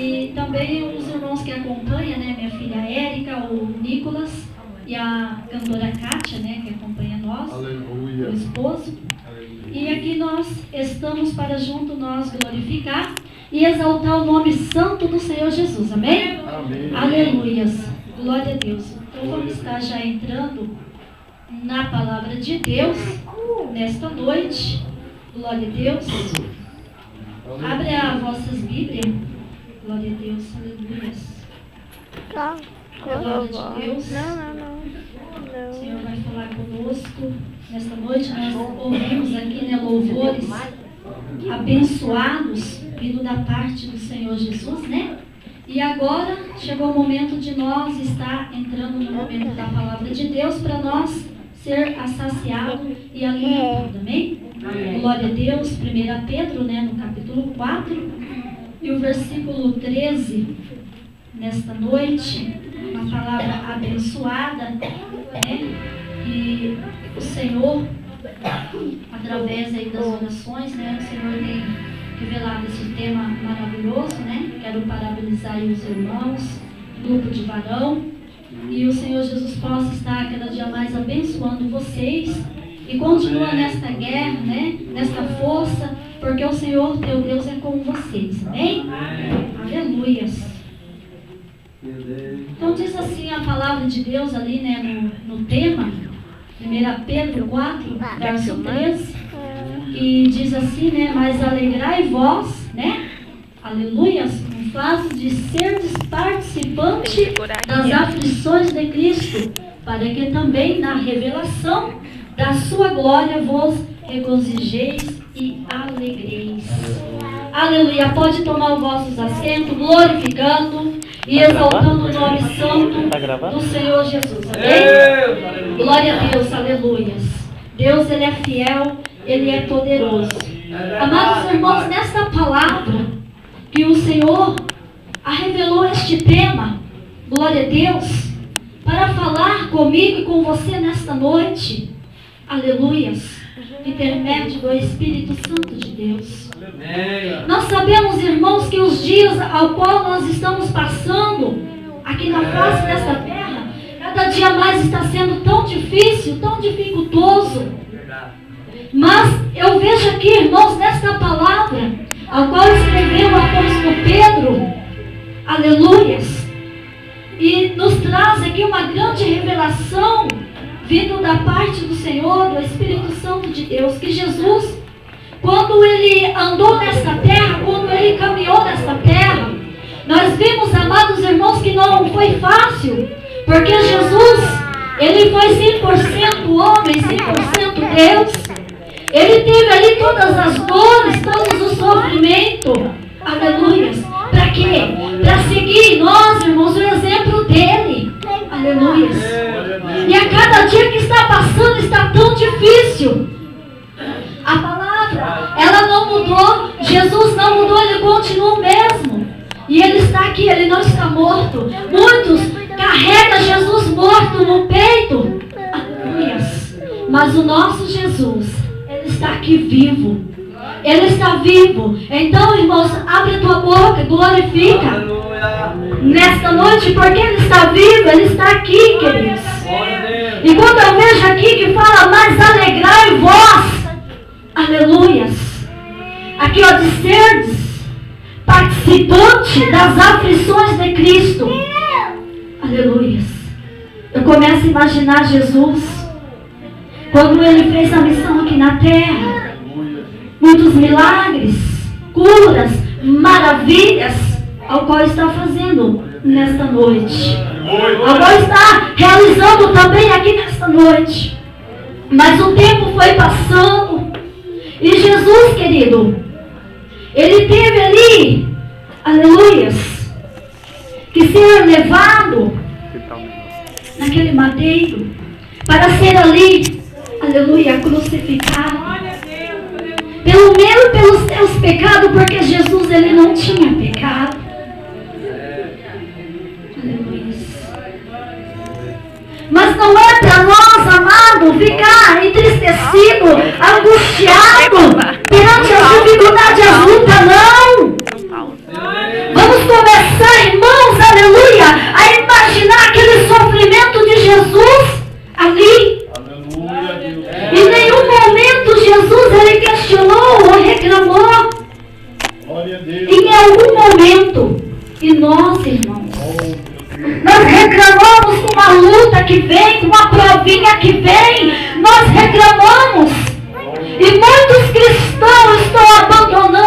E também os irmãos que acompanham, né? Minha filha Érica, o Nicolas e a cantora Kátia, né? Que acompanha nós, Aleluia. o esposo. E aqui nós estamos para junto nós glorificar e exaltar o nome santo do Senhor Jesus. Amém? Amém. Aleluias. Glória a Deus. Então vamos estar já entrando na palavra de Deus nesta noite. Glória a Deus. Abre as vossas Bíblias. Glória a Deus. Aleluias. Glória a Deus. O Senhor vai falar conosco. Nesta noite nós ouvimos aqui, né, louvores abençoados vindo da parte do Senhor Jesus, né? E agora chegou o momento de nós estar entrando no momento da palavra de Deus para nós ser saciado e alimentado, amém? Glória a Deus. 1 Pedro, né, no capítulo 4 e o versículo 13, nesta noite, uma palavra abençoada, né? E o Senhor, através aí das orações, né, o Senhor tem revelado esse tema maravilhoso, né? Quero parabenizar aí os irmãos, grupo de varão, e o Senhor Jesus possa estar cada dia mais abençoando vocês e continua nesta guerra, né? Nesta força, porque o Senhor teu Deus é com vocês, amém? Aleluias. Então diz assim a palavra de Deus ali, né, no tema, 1 Pedro 4, verso 13, e diz assim, né, mas alegrai vós, né, aleluias, no fato de serdes participante das aflições de Cristo, para que também na revelação da sua glória vos regozijeis e alegreis. Aleluia. Pode tomar os vossos assentos, glorificando e exaltando o nome santo do Senhor Jesus. Amém? Glória a Deus, aleluias. Deus, Ele é fiel, Ele é poderoso. Amados irmãos, nesta palavra que o Senhor revelou este tema, glória a Deus, para falar comigo e com você nesta noite, aleluias, intermédio do Espírito Santo de Deus. Nós sabemos, irmãos, que os dias ao qual nós estamos passando aqui na face desta terra, cada dia mais está sendo tão difícil, tão dificultoso. Mas eu vejo aqui, irmãos, nesta palavra, ao qual escreveu o apóstolo Pedro, aleluias, e nos traz aqui uma grande revelação vindo da parte do Senhor, do Espírito Santo de Deus, que Jesus, quando Ele andou nesta terra, quando Ele caminhou nesta terra, nós vimos, amados irmãos, que não foi fácil, porque Jesus, Ele foi 100% homem, 100% Deus. Ele teve ali todas as dores, todos os sofrimentos, aleluias. Para quê? Para seguir nós, irmãos, o exemplo dele, aleluias. E a cada dia que está passando está tão difícil. A palavra, ela não mudou, Jesus não mudou, Ele continua o mesmo. E Ele está aqui, Ele não está morto. Muitos carregam Jesus morto no peito, aleluias. Mas o nosso Jesus, Ele está aqui vivo. Ele está vivo. Então, irmãos, abre a tua boca, glorifica nesta noite, porque Ele está vivo, Ele está aqui, queridos. E quando eu vejo aqui que fala, mas alegrai vós, aleluias, aqui ó, de serdes participante das aflições de Cristo, aleluias. Eu começo a imaginar Jesus, quando Ele fez a missão aqui na terra, muitos milagres, curas, maravilhas, ao qual está fazendo nesta noite, ao qual está realizando também aqui nesta noite. Mas o tempo foi passando, e Jesus, querido, Ele teve ali, aleluias, que ser levado naquele madeiro, para ser ali, aleluia, crucificado. Pelo meu e pelos teus pecados, porque Jesus, Ele não tinha pecado. Aleluia. Mas não é para nós, amado, ficar entristecido, angustiado perante as dificuldades, as lutas, não. Vamos vamos começar, irmãos, aleluia, a imaginar aquele sofrimento de Jesus ali. Aleluia, Deus. Em nenhum momento Jesus ele questionou ou reclamou. Glória a Deus. Em algum momento. E nós, irmãos, nós reclamamos com uma luta que vem, com uma provinha que vem. Nós reclamamos. E muitos cristãos estão abandonando